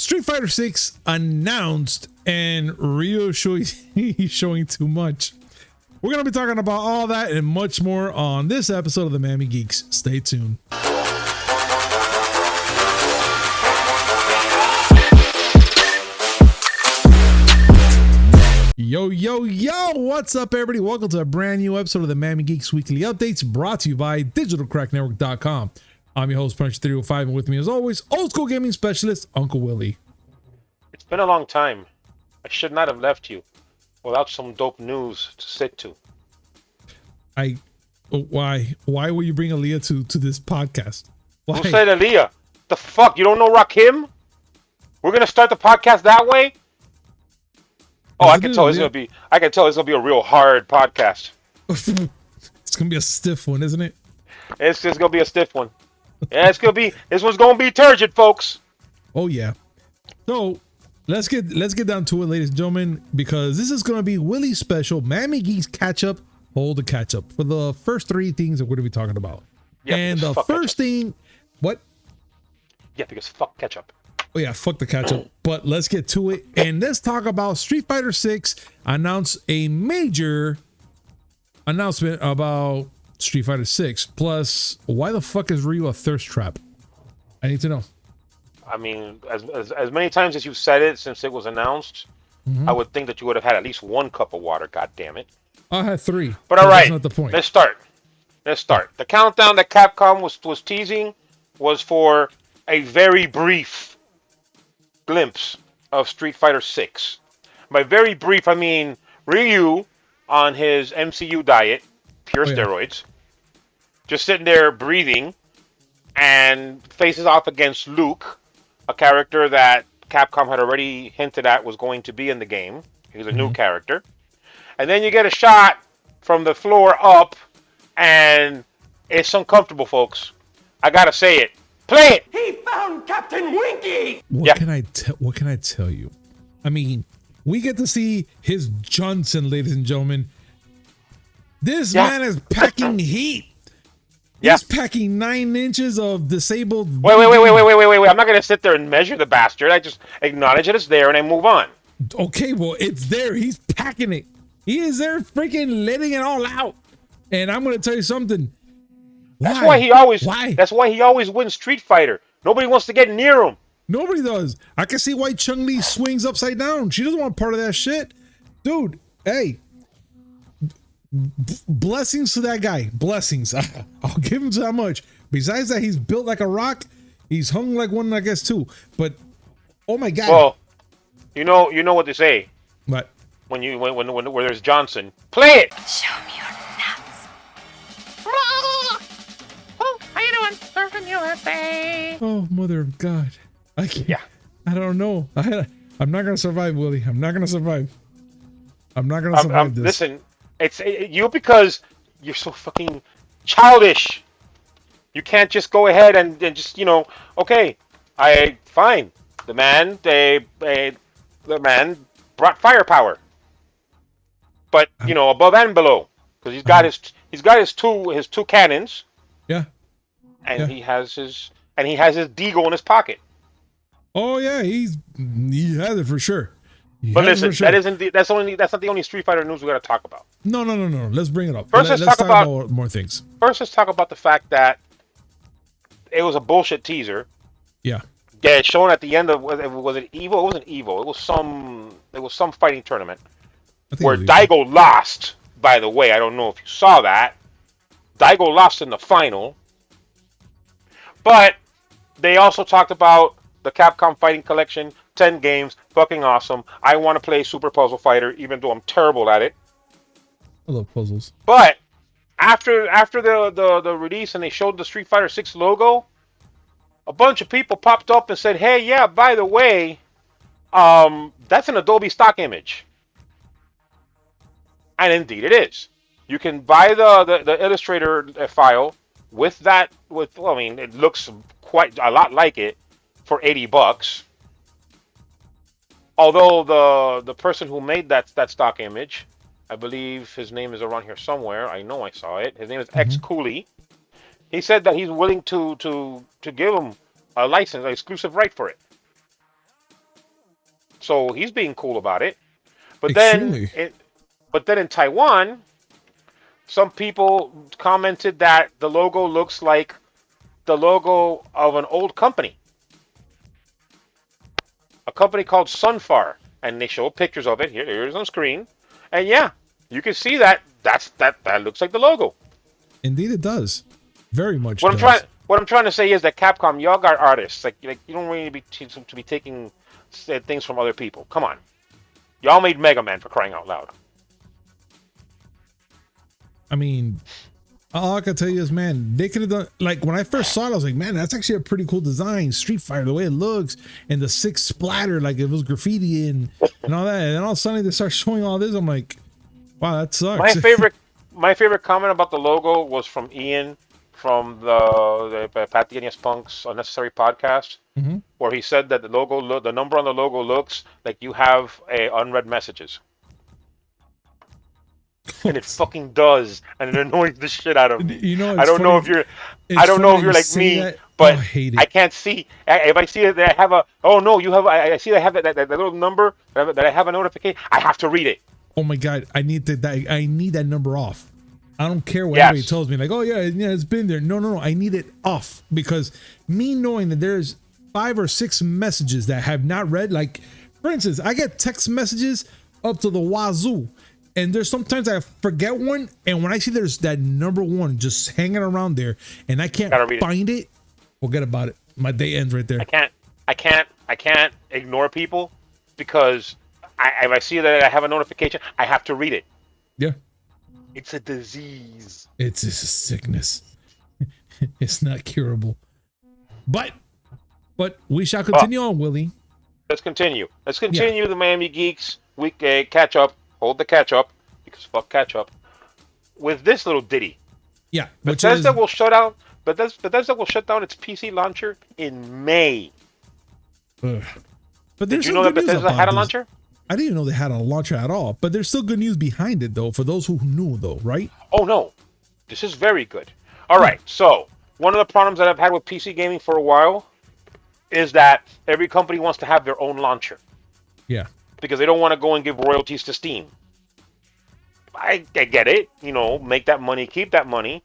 Street Fighter 6 announced and Ryu showing too much. We're going to be talking about all that and much more on this episode of the Miami Geeks. Stay tuned. Yo, what's up, everybody? Welcome to a brand new episode of the Miami Geeks Weekly Updates, brought to you by digitalcracknetwork.com. I'm your host, Punch305, and with me as always, old school gaming specialist, Uncle Willie. It's been a long time. I should not have left you without some dope news to sit to. Why will you bring Aaliyah to this podcast? Why? Who said Aaliyah? The fuck? You don't know Rakim? We're gonna start the podcast that way? Oh, I can tell it's gonna be a real hard podcast. It's gonna be a stiff one, isn't it? It's just gonna be a stiff one. Yeah, this one's gonna be turgid, folks. Oh yeah. So let's get down to it, ladies and gentlemen, because this is gonna be Willie's special Miami Geeks catch up, hold the catch up for the first three things that we're gonna be talking about. Yeah, and the first thing, what? Yeah, because fuck ketchup. Oh yeah, fuck the catch up. But let's get to it and let's talk about Street Fighter 6 announced a major announcement about Street Fighter 6. Plus, why the fuck is Ryu a thirst trap? I need to know. I mean, as many times as you've said it since it was announced, I would think that you would have had at least one cup of water. God damn it! I had three. But all right, that's not the point. Let's start. The countdown that Capcom was teasing was for a very brief glimpse of Street Fighter 6. By very brief, I mean Ryu on his MCU diet, pure steroids, just sitting there breathing, and faces off against Luke, a character that Capcom had already hinted at was going to be in the game. He's a new character. And then you get a shot from the floor up, and it's uncomfortable, folks. I gotta say it. Play it! He found Captain Winky! What can I tell you? I mean, we get to see his Johnson, ladies and gentlemen. This man is packing heat. He's packing 9 inches of disabled. Wait. I'm not gonna sit there and measure the bastard. I just acknowledge that it's there and I move on. Okay, well, it's there. He's packing it. He is there freaking letting it all out. And I'm gonna tell you something. That's why he always wins Street Fighter. Nobody wants to get near him. Nobody does. I can see why Chun-Li swings upside down. She doesn't want part of that shit. Dude, hey. Blessings to that guy. Blessings. I'll give him that much. Besides that, he's built like a rock. He's hung like one, I guess, too. But, oh my God. Well, you know what they say. What? When there's Johnson. Play it! Show me your nuts. Oh, how you doing? Surfing USA. Oh, mother of God. I can't. Yeah. I don't know. I'm not going to survive, Willie. I'm not going to survive. I'm not going to survive this. Listen, it's you because you're so fucking childish. You can't just go ahead and just, okay, fine. The man brought firepower. But, above and below, because he's got his two cannons. Yeah. And he has his deagle in his pocket. Oh yeah, he has it for sure. But listen, that's not the only Street Fighter news we got to talk about. No. Let's bring it up. First, let's talk about more things. First, let's talk about the fact that it was a bullshit teaser. Yeah. Yeah, it's shown at the end of was it EVO? It wasn't EVO. It was some fighting tournament where Daigo lost. By the way, I don't know if you saw that. Daigo lost in the final. But they also talked about the Capcom Fighting Collection, 10 games, fucking awesome. I want to play Super Puzzle Fighter, even though I'm terrible at it. I love puzzles. But after the release and they showed the Street Fighter 6 logo, a bunch of people popped up and said, "Hey, yeah, by the way, that's an Adobe stock image." And indeed, it is. You can buy the Illustrator file with that. It looks quite a lot like it for $80. Although the person who made that stock image, I believe his name is around here somewhere. I know I saw it. His name is X Cooley. He said that he's willing to give him a license, an exclusive right for it. So he's being cool about it. But Extremely. then in Taiwan, some people commented that the logo looks like the logo of an old company. A company called Sunfar. And they show pictures of it. Here's on screen. And yeah, you can see that that looks like the logo. Indeed, it does. Very much. What does. I'm trying to say is that Capcom, y'all got artists. Like you don't really to be taking things from other people. Come on, y'all made Mega Man, for crying out loud. I mean, all I can tell you is, man, they could have done, like, when I first saw it, I was like, man, that's actually a pretty cool design. Street Fighter, the way it looks, and the 6 splatter, like it was graffiti and all that. And then all of a sudden they start showing all this. I'm like, wow, that sucks. My favorite comment about the logo was from Ian from the Patagonia's Punk's Unnecessary podcast, where he said that the number on the logo looks like you have unread messages. And it fucking does, and it annoys the shit out of me. You know, I don't know if you're like me, that, but I hate it. I can't see. If I see that I have a, oh no, you have. I see I have that little number that I have a notification. I have to read it. Oh my god, I need that number off. I don't care what anybody tells me, like, oh yeah, it's been there. No, I need it off, because me knowing that there's 5 or 6 messages that I have not read, like, for instance, I get text messages up to the wazoo. And there's sometimes I forget one, and when I see there's that number 1 just hanging around there, and I can't find it, forget about it. My day ends right there. I can't ignore people, because if I see that I have a notification, I have to read it. Yeah. It's a disease. It's just a sickness. It's not curable. But we shall continue on, Willie. Let's continue. The Miami Geeks week catch up. Hold the catch up, because fuck catch up, with this little ditty. Yeah. Bethesda will shut down its PC launcher in May. But did you know that Bethesda had a launcher? I didn't even know they had a launcher at all. But there's still good news behind it, though, for those who knew, though, right? Oh no, this is very good. All right, so one of the problems that I've had with PC gaming for a while is that every company wants to have their own launcher. Yeah. Because they don't want to go and give royalties to Steam. I get it, make that money, keep that money.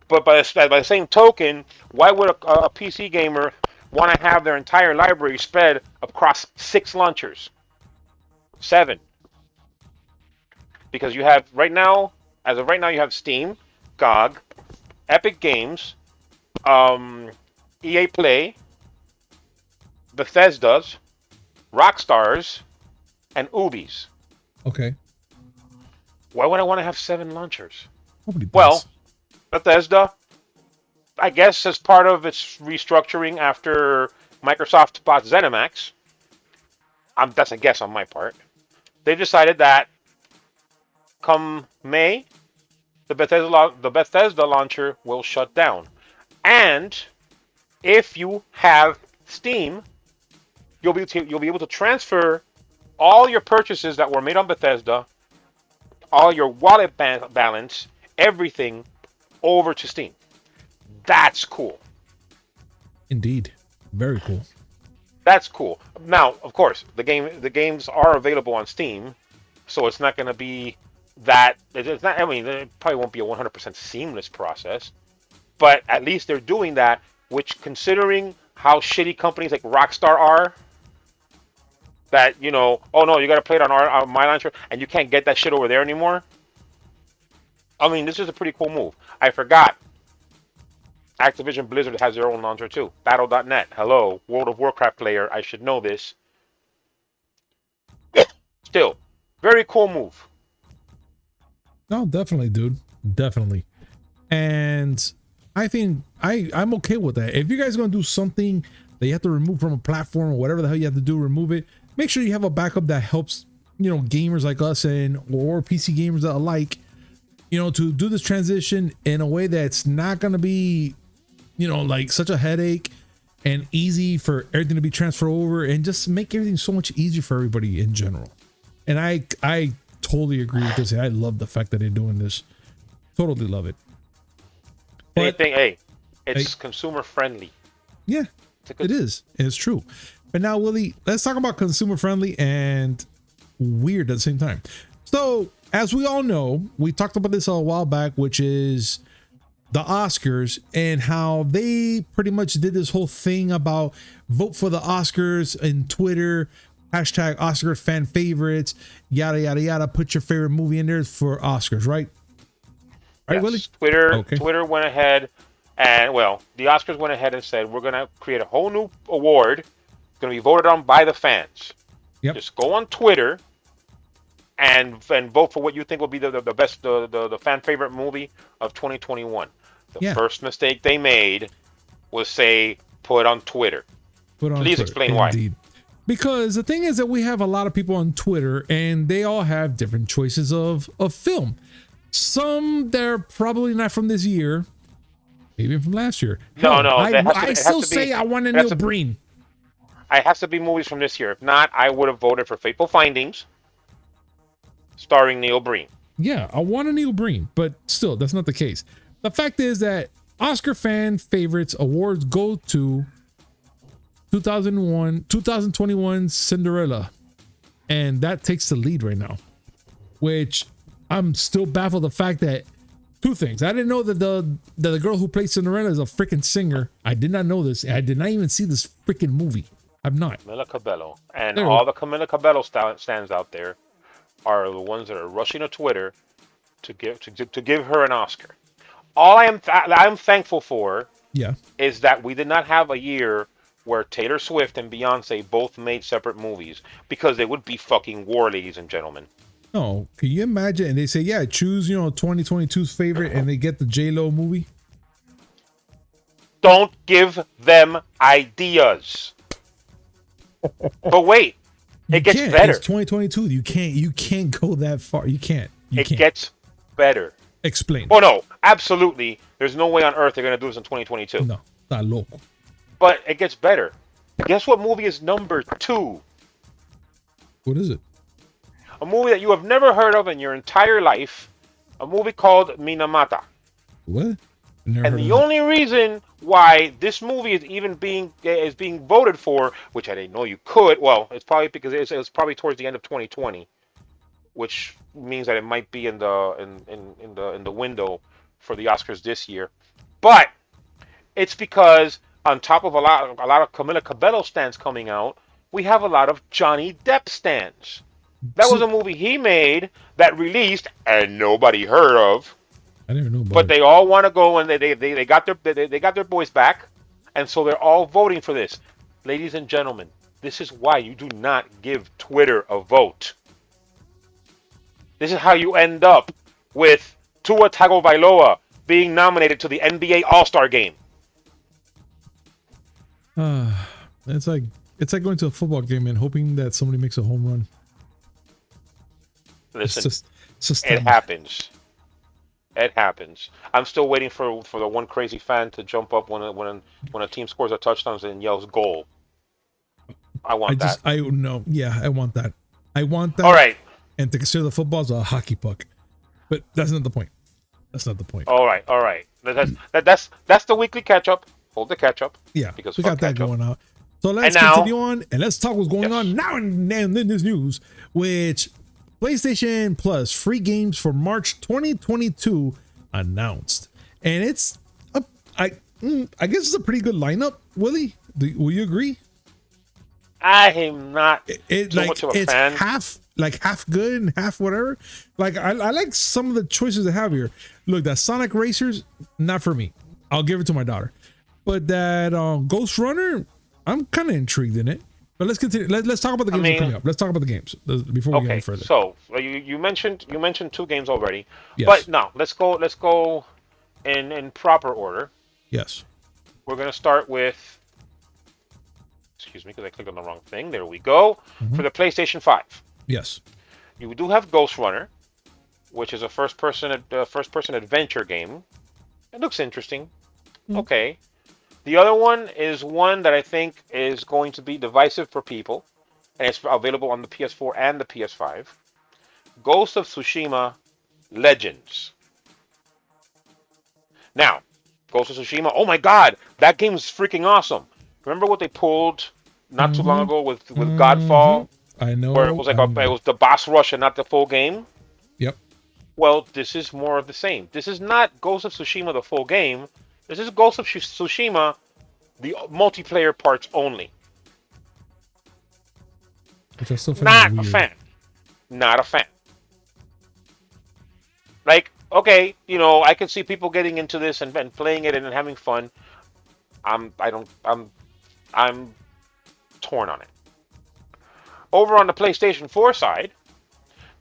But by the same token, why would a PC gamer want to have their entire library spread across 6 launchers? 7. Because you have as of right now, you have Steam, GOG, Epic Games, EA Play, Bethesda's, Rockstar's, and Ubi's. Okay. Why would I want to have 7 launchers? Nobody does. Well, Bethesda, I guess as part of its restructuring after Microsoft bought ZeniMax, that's a guess on my part, they've decided that come May, the Bethesda launcher will shut down. And if you have Steam, you'll be able to transfer all your purchases that were made on Bethesda, all your wallet balance, everything over to Steam. That's cool. Indeed. Very cool. That's cool. Now, of course, the games are available on Steam, so it's not going to be that. It's not. I mean, it probably won't be a 100% seamless process, but at least they're doing that. Which, considering how shitty companies like Rockstar are, that oh no, you got to play it on my launcher, and you can't get that shit over there anymore. I mean, this is a pretty cool move. I forgot. Activision Blizzard has their own launcher too. Battle.net. Hello, World of Warcraft player. I should know this. Still, very cool move. No, definitely, dude. Definitely. And I think I'm okay with that. If you guys are going to do something that you have to remove from a platform or whatever the hell you have to do, remove it. Make sure you have a backup that helps, gamers like us or PC gamers alike, to do this transition in a way that's not going to be, like such a headache, and easy for everything to be transferred over, and just make everything so much easier for everybody in general. And I totally agree with this. I love the fact that they're doing this. Totally love it. But, it's consumer friendly. Yeah, it is. It's true. But now, Willie, let's talk about consumer friendly and weird at the same time. So, as we all know, we talked about this a while back, which is the Oscars and how they pretty much did this whole thing about vote for the Oscars in Twitter, hashtag Oscar fan favorites, yada, yada, yada. Put your favorite movie in there for Oscars, right? Right, Yes. Willie? Twitter went ahead and, well, the Oscars went ahead and said, we're going to create a whole new award. It's going to be voted on by the fans. Yep. Just go on Twitter and vote for what you think will be the best, the fan favorite movie of 2021. The first mistake they made was say, put on Twitter. Please explain why. Because the thing is that we have a lot of people on Twitter and they all have different choices of film. Some they're probably not from this year, maybe from last year. No, I still say I want a Neil Breen. It has to be movies from this year. If not, I would have voted for Fateful Findings, starring Neil Breen. Yeah, I want a Neil Breen, but still, that's not the case. The fact is that Oscar fan favorites awards go to 2021 Cinderella, and that takes the lead right now. Which I'm still baffled the fact that two things. I didn't know that the girl who played Cinderella is a freaking singer. I did not know this. I did not even see this freaking movie. I've not. Camila Cabello. And all the Camila Cabello stands out there are the ones that are rushing to Twitter to give her an Oscar. All I'm thankful for is that we did not have a year where Taylor Swift and Beyonce both made separate movies, because they would be fucking war, ladies and gentlemen. No, can you imagine? And they say, yeah, choose 2022's favorite, and they get the J-Lo movie. Don't give them ideas. But wait, it gets better. It's 2022. You can't go that far. You can't. It gets better. Explain. Oh no, absolutely. There's no way on earth they're gonna do this in 2022. No, está loco. But it gets better. Guess what movie is number 2? What is it? A movie that you have never heard of in your entire life. A movie called Minamata. What? And the only reason why this movie is even being voted for, which I didn't know you could, well, it's probably because it was probably towards the end of 2020, which means that it might be in the window for the Oscars this year. But it's because on top of a lot of Camila Cabello stands coming out, we have a lot of Johnny Depp stands. That was a movie he made that released and nobody heard of. I didn't know about but they all want to go, and they got their boys back, and so they're all voting for this. Ladies and gentlemen, this is why you do not give Twitter a vote. This is how you end up with Tua Tagovailoa being nominated to the NBA All-Star Game. It's like going to a football game and hoping that somebody makes a home run. Listen, it happens. It happens. I'm still waiting for the one crazy fan to jump up when a team scores a touchdown and yells "goal." I want that. I want that. I want that. All right. And to consider the football as a hockey puck, but that's not the point. That's not the point. All right. That's the weekly catch up. Hold the catch up. Yeah, because we got that going on. So let's continue on and let's talk what's going on now in this news, which PlayStation Plus free games for March 2022 announced, and it's I guess it's a pretty good lineup. Willie, will you agree? I am not too much of a fan. Half good and half whatever. Like I like some of the choices they have here. Look, that Sonic Racers, not for me. I'll give it to my daughter. But that Ghost Runner, I'm kind of intrigued in it. But let's continue. Let's talk about the games coming up. Let's talk about the games before we get any further. So you mentioned 2 games already. Yes. But no, let's go in proper order. Yes. We're gonna start with. Excuse me, because I clicked on the wrong thing. There we go. For the PlayStation 5. Yes. You do have Ghost Runner, which is a first-person adventure game. It looks interesting. Okay. The other one is one that I think is going to be divisive for people, and it's available on the PS4 and the PS5. Ghost of Tsushima Legends. Now, Ghost of Tsushima, oh my god, that game is freaking awesome. Remember what they pulled not too long ago with Mm-hmm. Godfall, I know. where it was like it was the boss rush and not the full game. Yep. Well, this is more of the same. This is not Ghost of Tsushima the full game. This is Ghost of Tsushima the multiplayer parts only. Which I still find Not weird. a fan. Not a fan. Like, okay, I can see people getting into this and playing it and having fun. I'm torn on it. Over on the PlayStation 4 side,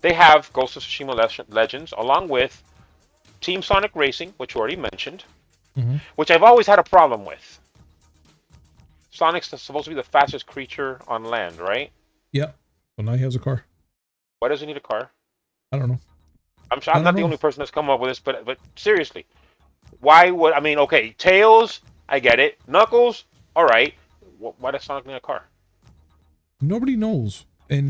they have Ghost of Tsushima Legends along with Team Sonic Racing, which you already mentioned, which I've always had a problem with. Sonic's supposed to be the fastest creature on land, right? Yep. Well, now he has a car. Why does he need a car? I don't know. I'm sure I'm not the only person that's come up with this, but seriously, why would okay, Tails, I get it. Knuckles, all right. Why does Sonic need a car? Nobody knows. And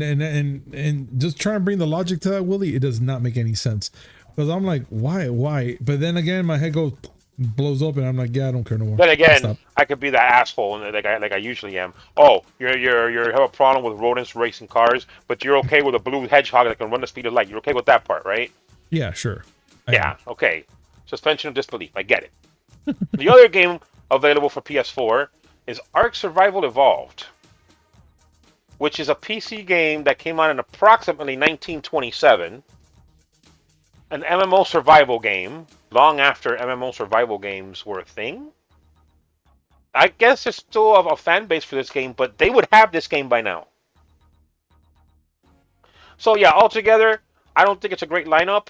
just trying to bring the logic to that, Willie, it does not make any sense. Because I'm like, why? But then again, my head blows up, and I'm like, yeah, I don't care no more. Then again, I could be the asshole like I usually am. Oh, you have a problem with rodents racing cars, but you're okay with a blue hedgehog that can run the speed of light. You're okay with that part, right? Yeah, sure. Yeah, okay. Suspension of disbelief. I get it. The other game available for PS4 is Ark Survival Evolved, which is a PC game that came out in approximately 1927. An MMO survival game, long after MMO survival games were a thing. I guess there's still a fan base for this game, but they would have this game by now. So yeah, altogether, I don't think it's a great lineup,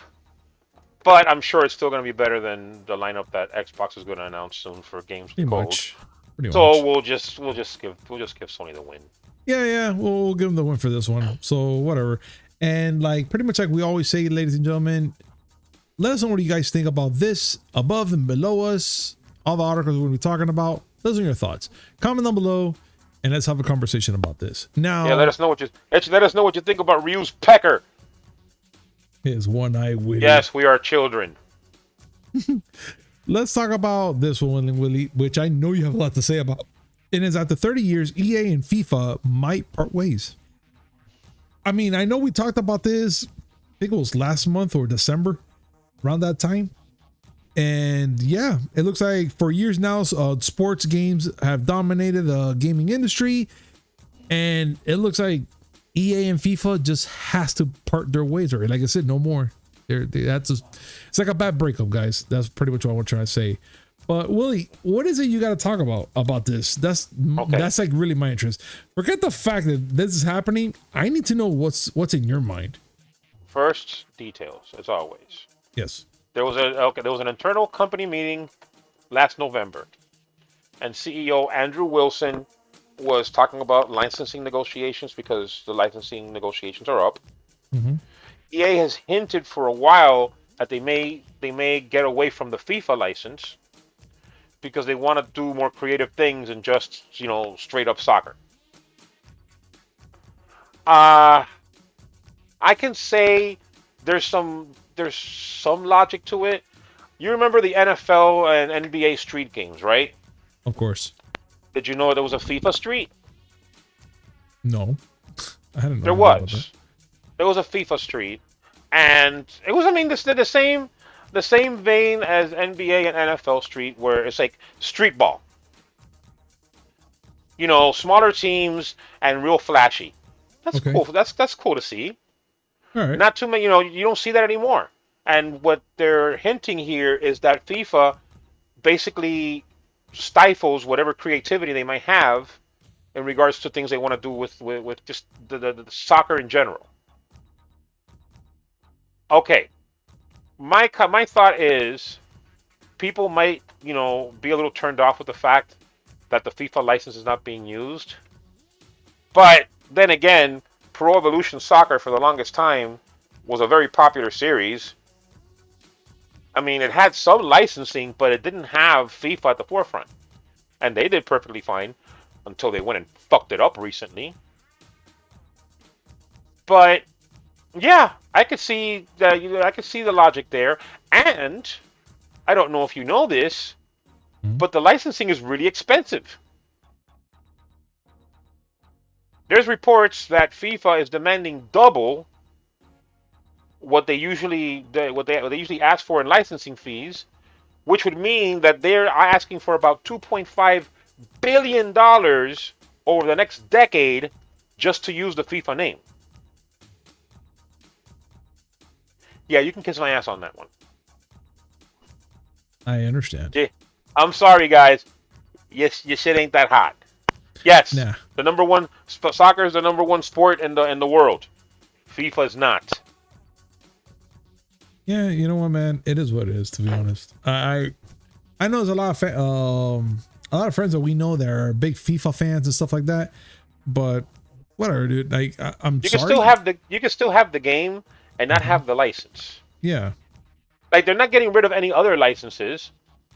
but I'm sure it's still going to be better than the lineup that Xbox is going to announce soon for games Pretty Gold. much. So we'll just give Sony the win. Yeah, we'll give them the win for this one. So whatever. And pretty much like we always say, ladies and gentlemen, let us know what you guys think about this, above and below us, all the articles we're going to be talking about. Those are your thoughts. Comment down below, and let's have a conversation about this. Now, yeah, let us know what you think about Ryu's pecker. His one-eye Willie. Yes, we are children. Let's talk about this one, Willie, which I know you have a lot to say about. And is after 30 years, EA and FIFA might part ways. I mean, I know we talked about this, I think it was last month or December, around that time. And yeah, it looks like for years now, sports games have dominated the gaming industry. And it looks like EA and FIFA just has to part their ways. Or like I said, no more. It's like a bad breakup, guys. That's pretty much what I'm trying to say. But Willie, what is it you got to talk about this? That's like really my interest. Forget the fact that this is happening. I need to know what's in your mind. First, details, as always. Yes. There was an internal company meeting last November, and CEO Andrew Wilson was talking about licensing negotiations because the licensing negotiations are up. EA has hinted for a while that they may get away from the FIFA license because they want to do more creative things than just straight up soccer. I can say there's some logic to it. You remember the NFL and NBA Street games, right? Of course. Did you know there was a FIFA Street? No, I hadn't known There about that. was. There was a FIFA Street, and it was the same vein as NBA and NFL Street, where it's like street ball. Smaller teams and real flashy. That's cool. That's cool to see. All right. Not too many, you don't see that anymore. And what they're hinting here is that FIFA basically stifles whatever creativity they might have in regards to things they want to do with just the soccer in general. Okay. My thought is people might, be a little turned off with the fact that the FIFA license is not being used. But then again, Pro Evolution Soccer for the longest time was a very popular series. I mean, it had some licensing, but it didn't have FIFA at the forefront. And they did perfectly fine until they went and fucked it up recently. But yeah, I could see the logic there. And I don't know if you know this, but the licensing is really expensive. There's reports that FIFA is demanding double what they usually ask for in licensing fees, which would mean that they're asking for about $2.5 billion over the next decade just to use the FIFA name. Yeah, you can kiss my ass on that one. I understand. Yeah, I'm sorry, guys. Yes, your shit ain't that hot. Yes, Nah. the number one soccer is the number one sport in the world. FIFA is not. Yeah, you know what, man? It is what it is. To be honest, I know there's a lot of friends that we know that are big FIFA fans and stuff like that. But whatever, dude. Like, I'm You sorry. can still have the game and not have the license. Yeah. Like, they're not getting rid of any other licenses,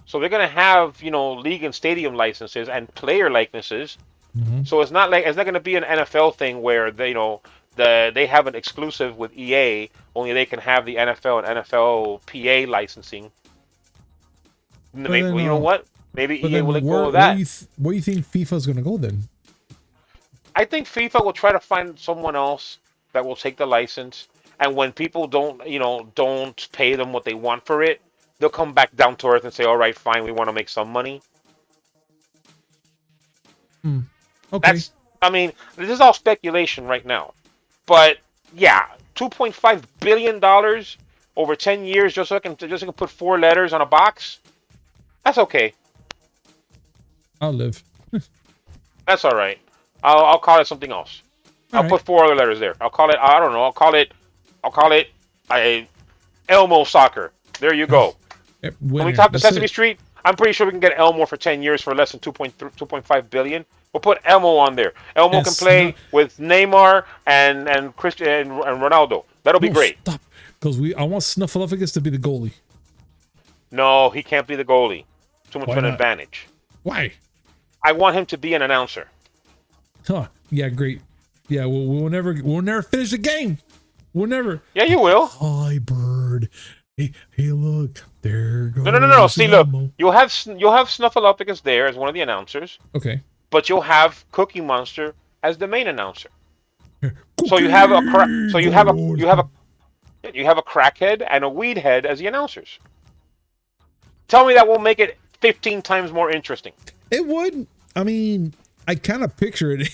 so they're gonna have league and stadium licenses and player likenesses. So it's not gonna be an NFL thing where they have an exclusive with EA. Only they can have the NFL and NFL PA licensing. Maybe, then, you know what? Maybe EA then will let go where of that. do you think FIFA's gonna go then? I think FIFA will try to find someone else that will take the license, and when people don't pay them what they want for it, they'll come back down to earth and say, "All right, fine, we want to make some money." Okay. This is all speculation right now, but yeah, $2.5 billion over 10 years just so I can put 4 letters on a box. That's okay. I'll live. That's all right. I'll call it something else. I'll put 4 other letters there. I'll call it, I don't know. I'll call it Elmo Soccer. There you go. When we talk to Sesame Street, I'm pretty sure we can get Elmo for 10 years for less than 2.5 billion. We'll put Elmo on there. Elmo can play with Neymar and Cristiano and Ronaldo. That'll be great. Stop, because I want Snuffleupagus to be the goalie. No, he can't be the goalie. Too much of an not? advantage. Why? I want him to be an announcer. Huh? Yeah, great. Yeah, we'll never finish the game. We'll never. Yeah, you will. Hi, bird. Hey, look, there goes. No. See, look, Elmo. you'll have Snuffleupagus there as one of the announcers. Okay. But you'll have Cookie Monster as the main announcer. So you have a crackhead and a weed head as the announcers. Tell me that will make it 15 times more interesting. It would. I mean, I kind of picture it,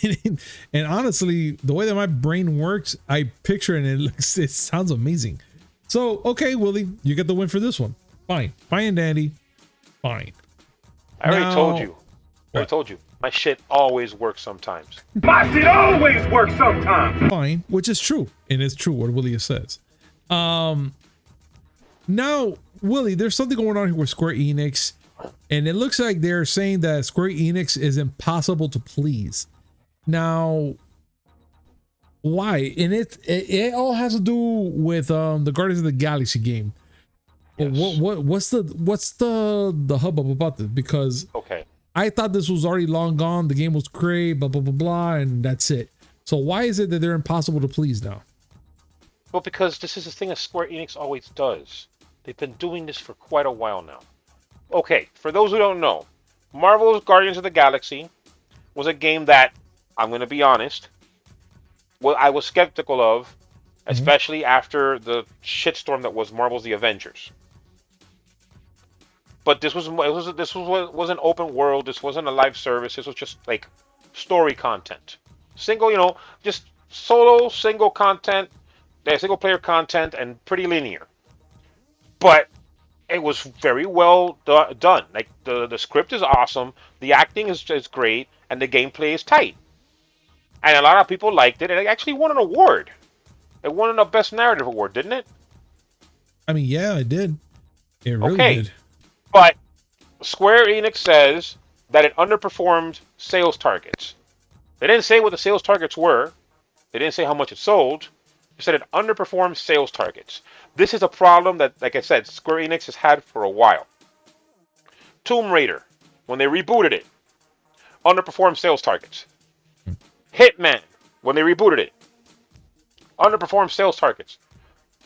and honestly, the way that my brain works, I picture it, and it sounds amazing. So, okay, Willie, you get the win for this one. Fine and dandy. Fine. I already told you. My shit always works sometimes. My shit always works sometimes. Fine, which is true, and it's true what Willie says. Now, Willie, there's something going on here with Square Enix, and it looks like they're saying that Square Enix is impossible to please. Now, why? And it all has to do with the Guardians of the Galaxy game. Yes. What's the hubbub about this? Because I thought this was already long gone. The game was great, blah blah blah blah, and that's it. So why is it that they're impossible to please now? Well, because this is the thing that Square Enix always does. They've been doing this for quite a while now. Okay, for those who don't know, Marvel's Guardians of the Galaxy was a game that, I'm going to be honest, I was skeptical of, especially after the shitstorm that was Marvel's The Avengers. But this was an open world. This wasn't a live service. This was just like story content, single, just solo single content, single player content, and pretty linear. But it was very well done. Like the script is awesome, the acting is great, and the gameplay is tight. And a lot of people liked it, and it actually won an award. It won a Best Narrative award, didn't it? I mean, yeah, it did. It really did. But Square Enix says that it underperformed sales targets. They didn't say what the sales targets were. They didn't say how much it sold. They said it underperformed sales targets. This is a problem that, like I said, Square Enix has had for a while. Tomb Raider, when they rebooted it, underperformed sales targets. Hitman, when they rebooted it, underperformed sales targets.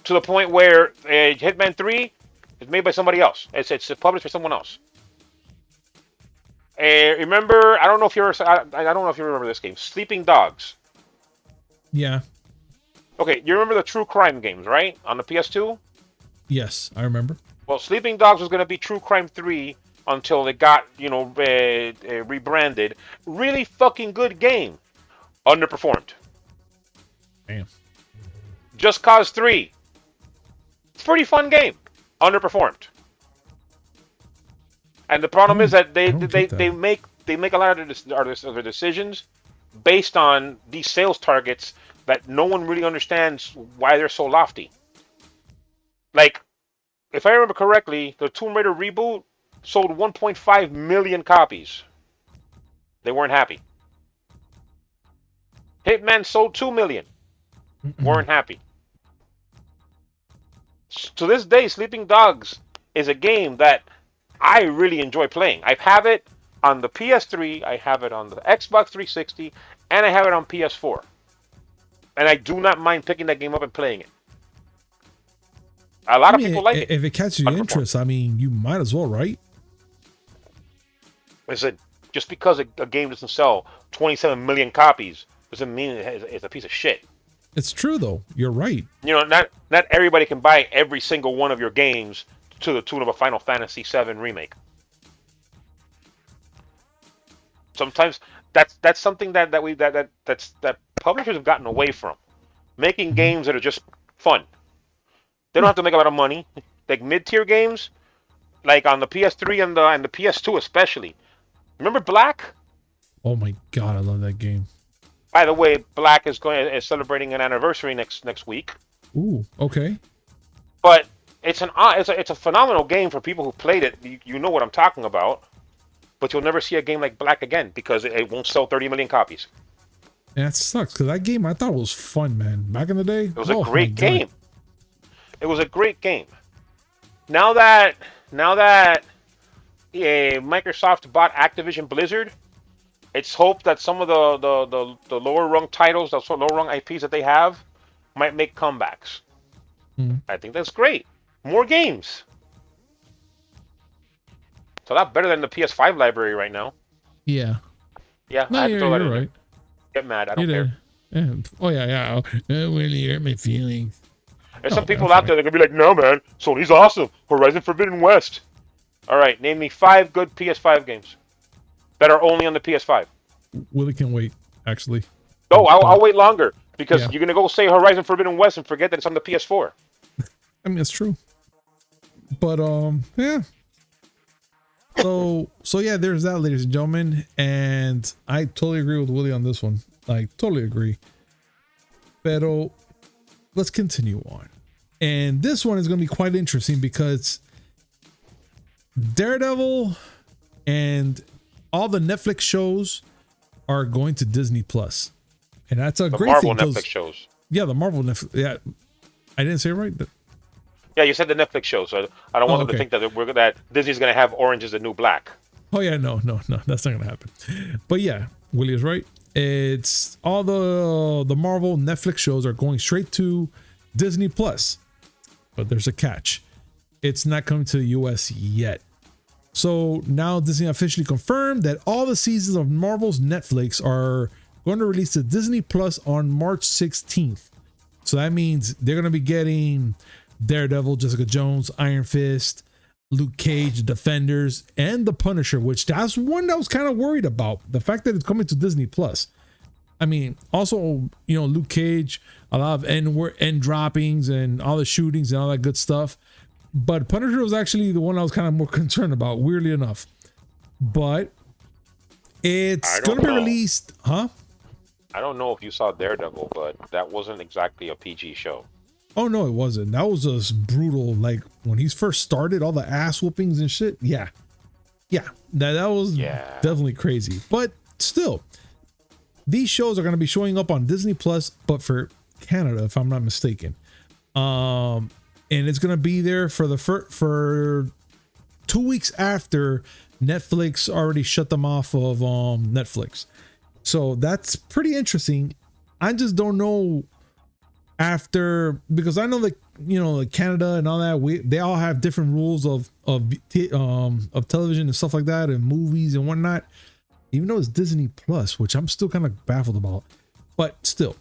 To the point where Hitman 3 is made by somebody else. It's published by someone else. Remember, I don't know if you remember this game, Sleeping Dogs. Yeah. Okay, you remember the True Crime games, right? On the PS2? Yes, I remember. Well, Sleeping Dogs was going to be True Crime 3 until it got, rebranded. Really fucking good game. Underperformed. Damn. Just Cause 3. It's a pretty fun game. Underperformed. And the problem is that they make a lot of their decisions based on these sales targets that no one really understands why they're so lofty. Like, if I remember correctly, the Tomb Raider reboot sold 1.5 million copies. They weren't happy. Hitman sold 2 million. Weren't happy. To this day, Sleeping Dogs is a game that I really enjoy playing. I have it on the PS3, I have it on the Xbox 360, and I have it on PS4. And I do not mind picking that game up and playing it. A lot of people like it. If it catches your interest, I mean, you might as well, right? I said, just because a game doesn't sell 27 million copies doesn't mean it's a piece of shit. It's true, though. You're right. You know, not everybody can buy every single one of your games to the tune of a Final Fantasy VII remake. Sometimes that's something that publishers have gotten away from, making games that are just fun. They don't have to make a lot of money. Like mid-tier games, like on the PS3 and the PS2 especially. Remember Black? Oh my god, I love that game. By the way, Black is celebrating an anniversary next week. Ooh, okay. But it's a phenomenal game for people who played it. You know what I'm talking about. But you'll never see a game like Black again because it won't sell 30 million copies. And that sucks because that game I thought was fun, man. Back in the day, it was a great game. It was a great game. Now that Microsoft bought Activision Blizzard, it's hoped that some of the lower rung titles, the lower rung IPs that they have, might make comebacks. I think that's great. More games. It's a lot better than the PS5 library right now. Yeah. Yeah, no, I had to throw that in right. there. Get mad. I don't care. Yeah. Oh, yeah. It really hurt my feelings. There's some people out there that are going to be like, no, man, Sony's awesome. Horizon Forbidden West. All right, name me 5 good PS5 games that are only on the PS5. Willie can wait, actually. No, I'll wait longer because you're going to go say Horizon Forbidden West and forget that it's on the PS4. I mean, it's true. But, yeah. So yeah, there's that, ladies and gentlemen. And I totally agree with Willie on this one. I totally agree. Pero let's continue on. And this one is going to be quite interesting because Daredevil and all the Netflix shows are going to Disney Plus. And that's a great thing. The Marvel Netflix shows. Yeah, the Marvel Netflix. Yeah. I didn't say it right. Yeah, you said the Netflix show, so I don't want them to think that Disney's going to have Orange is the New Black. Oh yeah, no, that's not going to happen. But yeah, Willie is right. It's all the Marvel Netflix shows are going straight to Disney Plus. But there's a catch. It's not coming to the US yet. So now Disney officially confirmed that all the seasons of Marvel's Netflix are going to release to Disney Plus on March 16th. So that means they're going to be getting Daredevil, Jessica Jones, Iron Fist, Luke Cage, Defenders, and The Punisher, which that's one that I was kind of worried about. The fact that it's coming to Disney Plus. I mean, also, Luke Cage, a lot of end droppings and all the shootings and all that good stuff. But Punisher was actually the one I was kind of more concerned about, weirdly enough. But it's going to be released, huh? I don't know if you saw Daredevil, but that wasn't exactly a PG show. Oh, no, it wasn't. That was just brutal. Like when he first started, all the ass whoopings and shit. Yeah. That was definitely crazy. But still, these shows are going to be showing up on Disney Plus, but for Canada, if I'm not mistaken. And it's going to be there for 2 weeks after Netflix already shut them off of Netflix. So that's pretty interesting. I just don't know because I know that like Canada and all that, they all have different rules of television and stuff like that, and movies and whatnot. Even though it's Disney Plus, which I'm still kind of baffled about, but still.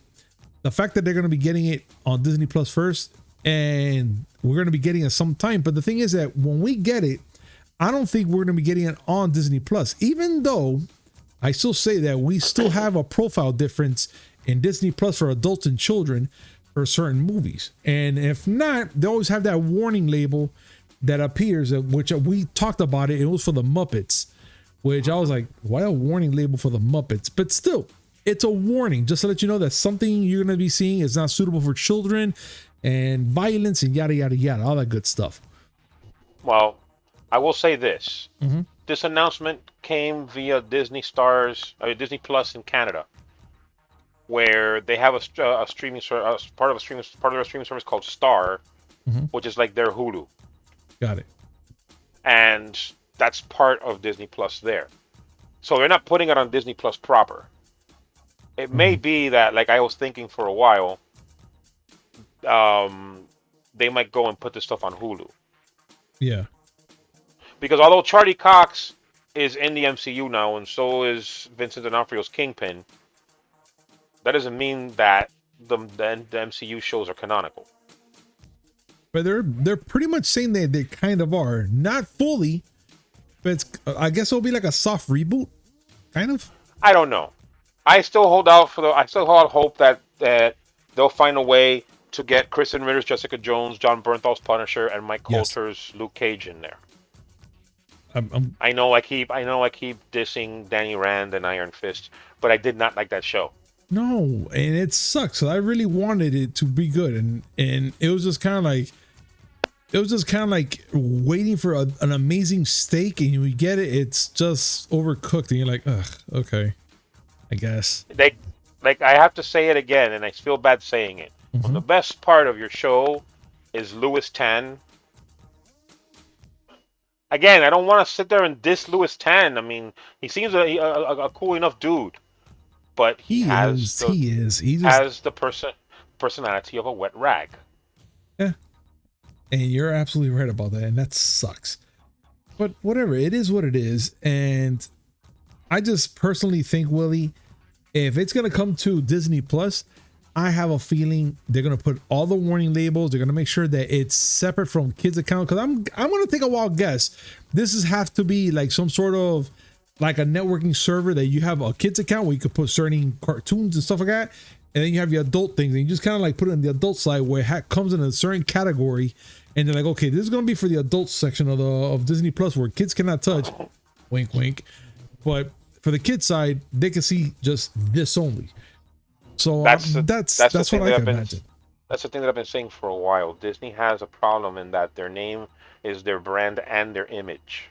the fact that they're going to be getting it on Disney Plus first, and we're going to be getting it sometime. But the thing is that when we get it, I don't think we're going to be getting it on Disney Plus, even though I still say that we still have a profile difference in Disney Plus for adults and children for certain movies. And if not, they always have that warning label that appears, which we talked about it. It was for the Muppets, which I was like, why a warning label for the Muppets? But still, it's a warning just to let you know that something you're going to be seeing is not suitable for children and violence and yada, yada, yada, all that good stuff. Well, I will say this. This announcement came via Disney Plus in Canada, where they have a streaming part of their streaming service called Star, which is like their Hulu. Got it. And that's part of Disney Plus there. So they're not putting it on Disney Plus proper. It may be that, like I was thinking for a while, they might go and put this stuff on Hulu. Yeah. Because although Charlie Cox is in the MCU now, and so is Vincent D'Onofrio's Kingpin, that doesn't mean that the MCU shows are canonical. But they're pretty much saying that they kind of are. Not fully, but I guess it'll be like a soft reboot, kind of. I don't know. I still hold out hope that they'll find a way to get Kristen Ritter's Jessica Jones, John Bernthal's Punisher, and Mike Coulter's Luke Cage in there. I know I keep dissing Danny Rand and Iron Fist, but I did not like that show. No, and it sucks. I really wanted it to be good, and it was just kind of like waiting for an amazing steak, and you get it, it's just overcooked, and you're like, ugh, okay, I guess. Like I have to say it again, and I feel bad saying it. Well, the best part of your show is Louis Tan. Again, I don't want to sit there and diss Louis Tan. I mean, he seems a cool enough dude, but he has the personality of a wet rag. Yeah, and you're absolutely right about that, and that sucks. But whatever, it is what it is, and I just personally think, Willie, if it's gonna come to Disney Plus, I have a feeling they're gonna put all the warning labels. They're gonna make sure that it's separate from kids' account. Because I'm gonna take a wild guess. This have to be like some sort of like a networking server that you have a kids' account where you could put certain cartoons and stuff like that, and then you have your adult things, and you just kind of like put it in the adult side where it comes in a certain category, and they're like, okay, this is gonna be for the adult section of Disney Plus where kids cannot touch. Wink, wink. But for the kids side, they can see just this only. So that's what I can imagine. That's the thing that I've been saying for a while. Disney has a problem in that their name is their brand and their image.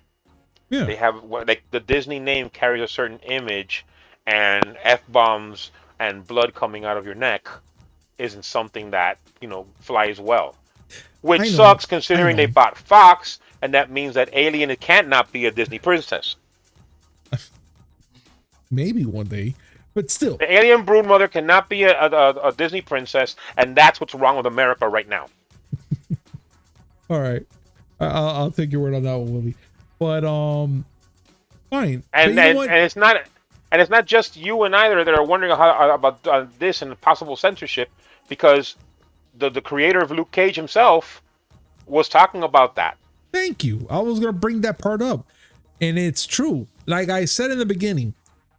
Yeah. They have like the Disney name carries a certain image, and F-bombs and blood coming out of your neck isn't something that, flies well. Which sucks considering they bought Fox, and that means that Alien can't not be a Disney princess. Maybe one day. But still, the alien broodmother cannot be a Disney princess, and that's what's wrong with America right now. All right, I'll take your word on that one, Willie. But fine. And it's not just you and I that are wondering about this and possible censorship, because the creator of Luke Cage himself was talking about that. Thank you. I was gonna bring that part up, and it's true. Like I said in the beginning,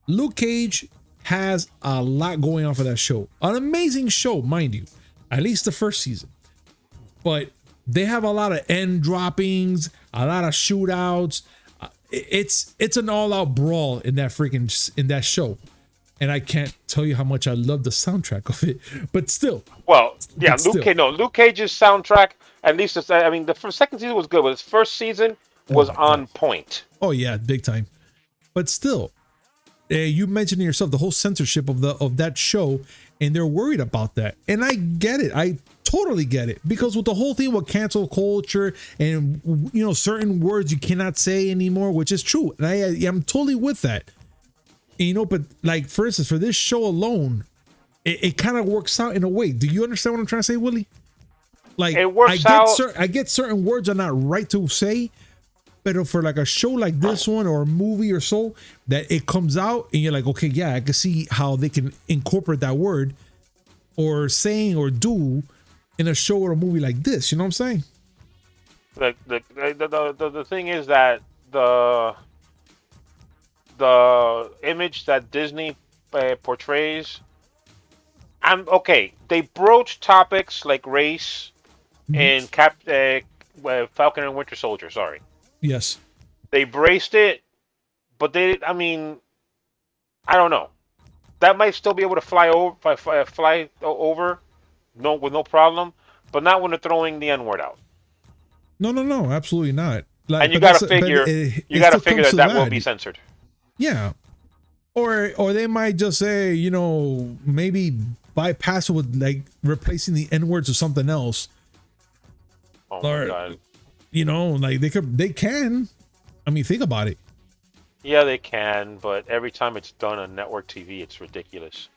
Luke Cage has a lot going on for that show. An amazing show, mind you, at least the first season. But they have a lot of end droppings, a lot of shootouts. It's an all-out brawl in that show. And I can't tell you how much I love the soundtrack of it, but still. Well, yeah, Luke Cage's soundtrack, at least the second season was good, but his first season was on point. Oh yeah, big time. But still, you mentioned yourself the whole censorship of that show, and they're worried about that. And I get it. I totally get it, because with the whole thing with cancel culture and certain words you cannot say anymore, which is true, and I'm totally with that. But like, for instance, for this show alone, it kind of works out in a way. Do you understand what I'm trying to say, Willie? Like, it works out. I get certain words are not right to say. But for like a show like this one or a movie or so, that it comes out and you're like, okay, yeah, I can see how they can incorporate that word. or saying or do in a show or a movie like this. You know what I'm saying? The thing is that the image that Disney portrays, I'm okay. They broach topics like race and Falcon and Winter Soldier. Sorry. Yes. They braced it, but I mean, I don't know. That might still be able to fly over, with no problem, but not when they're throwing the N word out. No, absolutely not. Like, and you got to figure, that will be censored. Yeah, or they might just say, maybe bypass it with like replacing the N words with something else. Oh my God. Like they can. I mean, think about it. Yeah, they can, but every time it's done on network TV, it's ridiculous.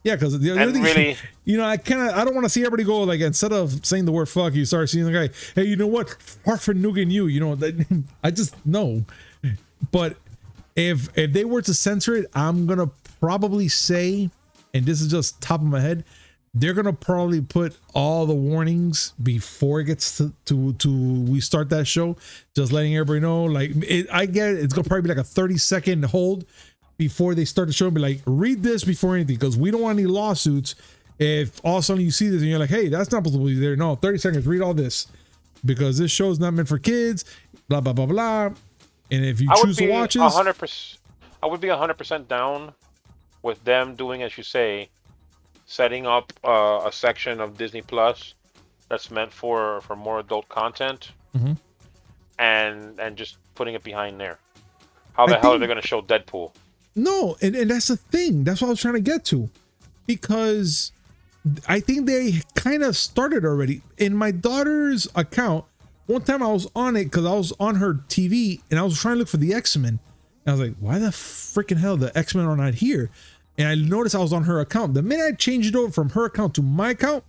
Yeah, because the other thing, really, I don't want to see everybody go like, instead of saying the word "fuck," you start seeing the guy, hey, you know what, far from nugging you, I just know. But if they were to censor it, I'm gonna probably say, and this is just top of my head, they're gonna probably put all the warnings before it gets to we start that show, just letting everybody know. Like, I get it, it's gonna probably be like a 30-second hold before they start the show and be like, read this before anything, because we don't want any lawsuits if all of a sudden you see this and you're like, hey, that's not supposed to be there. No, 30 seconds, read all this, because this show is not meant for kids, blah blah blah blah. And if you choose to watch it, 100%, I would be 100% down with them doing, as you say, setting up a section of Disney Plus that's meant for more adult content, and just putting it behind there. How the hell are they going to show Deadpool? No, and that's the thing. That's what I was trying to get to, because I think they kind of started already. In my daughter's account, one time I was on it because I was on her TV and I was trying to look for the X-Men. And I was like, why the freaking hell the X-Men are not here? And I noticed I was on her account. The minute I changed it over from her account to my account,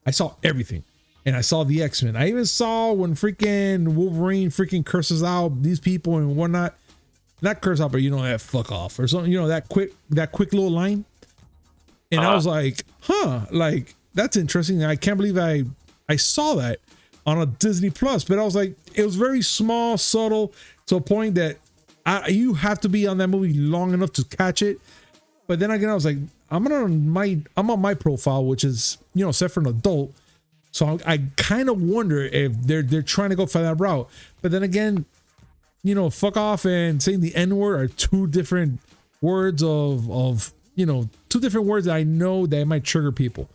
I saw everything. And I saw the X-Men. I even saw when freaking Wolverine freaking curses out these people and whatnot. Not curse out, but that fuck off or something, that quick little line. And I was like, like, that's interesting. I can't believe I saw that on a Disney Plus. But I was like, it was very small, subtle, to a point that you have to be on that movie long enough to catch it. But then again, I was like, I'm on my profile, which is set for an adult. So I kind of wonder if they're trying to go for that route. But then again, fuck off and saying the N-word are two different words of two different words that I know that might trigger people.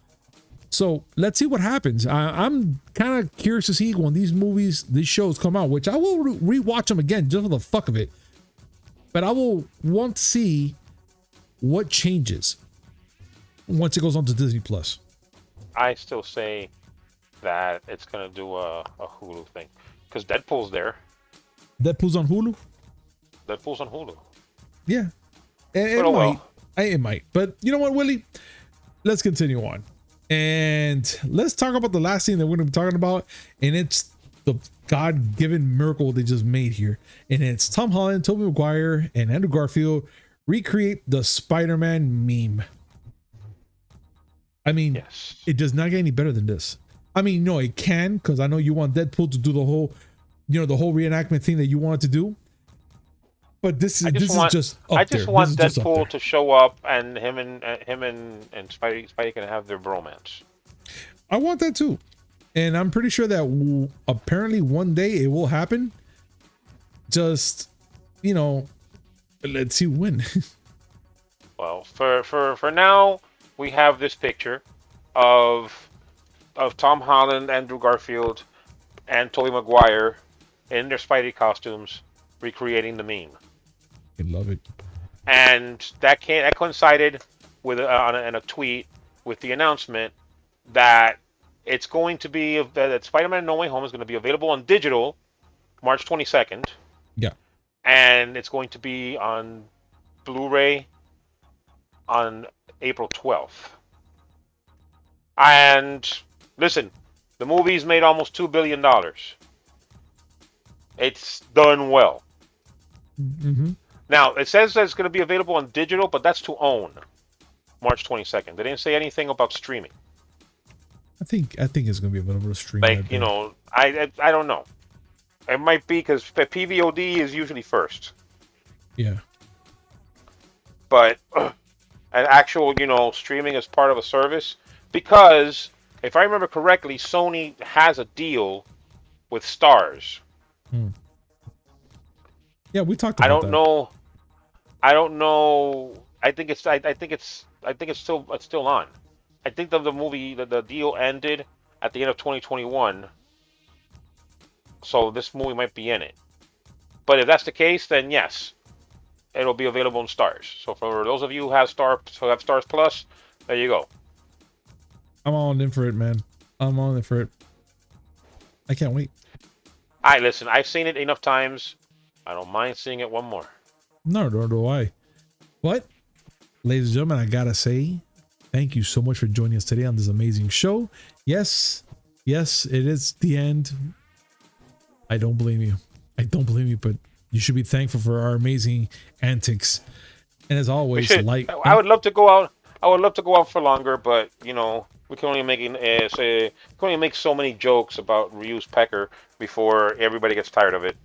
So let's see what happens. I'm kind of curious to see when these shows come out, which I will rewatch them again just for the fuck of it. But I will want to see what changes once it goes on to Disney Plus. I still say that it's gonna do a Hulu thing, because Deadpool's there. Deadpool's on Hulu? Deadpool's on Hulu. Yeah. It might. But you know what, Willie? Let's continue on. And let's talk about the last thing that we're going to be talking about. And it's the God-given miracle they just made here. And it's Tom Holland, Tobey Maguire, and Andrew Garfield recreate the Spider-Man meme. I mean, yes. It does not get any better than this. I mean, no, it can, because I know you want Deadpool to do the whole reenactment thing that you wanted to do. But this is just up there. I just want Deadpool to show up, and him and Spidey can have their bromance. I want that too, and I'm pretty sure that apparently one day it will happen. Just let's see when. Well, for now, we have this picture of Tom Holland, Andrew Garfield, and Tobey Maguire in their Spidey costumes recreating the meme. I love it. And that coincided with in a tweet with the announcement that it's going to be that Spider-Man No Way Home is going to be available on digital March 22nd. Yeah. And it's going to be on Blu-ray on April 12th. And listen, the movie's made almost $2 billion. It's done well. Mm-hmm. Now, it says that it's going to be available on digital, but that's to own. March 22nd. They didn't say anything about streaming. I think it's gonna be available to stream. Like, you know, I don't know. It might be because the PVOD is usually first. Yeah. But an actual, you know, streaming as part of a service, because if I remember correctly, Sony has a deal with Stars. Yeah, we talked about that. I don't know. I think it's still on. I think the movie, the deal ended at the end of 2021. So this movie might be in it. But if that's the case, then yes, it'll be available in Stars. So for those of you who have Stars Plus, there you go. I'm all in for it, man. I'm all in for it. I can't wait. Listen, I've seen it enough times. I don't mind seeing it one more. No, nor do I. But, ladies and gentlemen, I gotta say, thank you so much for joining us today on this amazing show. Yes, it is the end. I don't blame you. But you should be thankful for our amazing antics. And as always, I would love to go out. I would love to go out for longer, but you know, we can only make so many jokes about Ryu's pecker before everybody gets tired of it.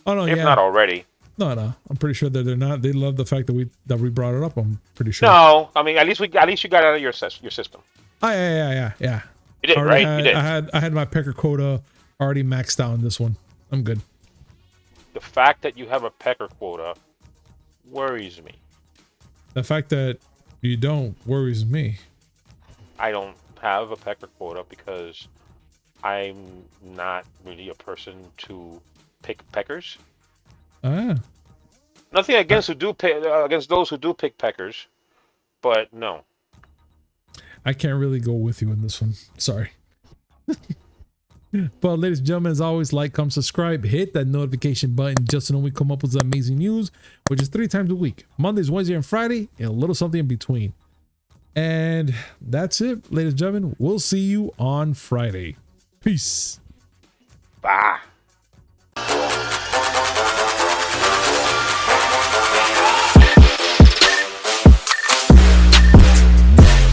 Oh no, if not already. No. I'm pretty sure that they're not. They love the fact that we brought it up. I'm pretty sure. No, I mean at least you got it out of your system. Oh, yeah. You did, right? You did. I had my pecker quota already maxed out on this one. I'm good. The fact that you have a pecker quota worries me. The fact that you don't worries me. I don't have a pecker quota because I'm not really a person to pick peckers. Nothing against against those who do pick peckers, but no. I can't really go with you in this one. Sorry. But ladies and gentlemen, as always, like, comment, subscribe, hit that notification button just to know when we come up with amazing news, which is 3 times a week: Mondays, Wednesday, and Friday, and a little something in between. And that's it, ladies and gentlemen. We'll see you on Friday. Peace.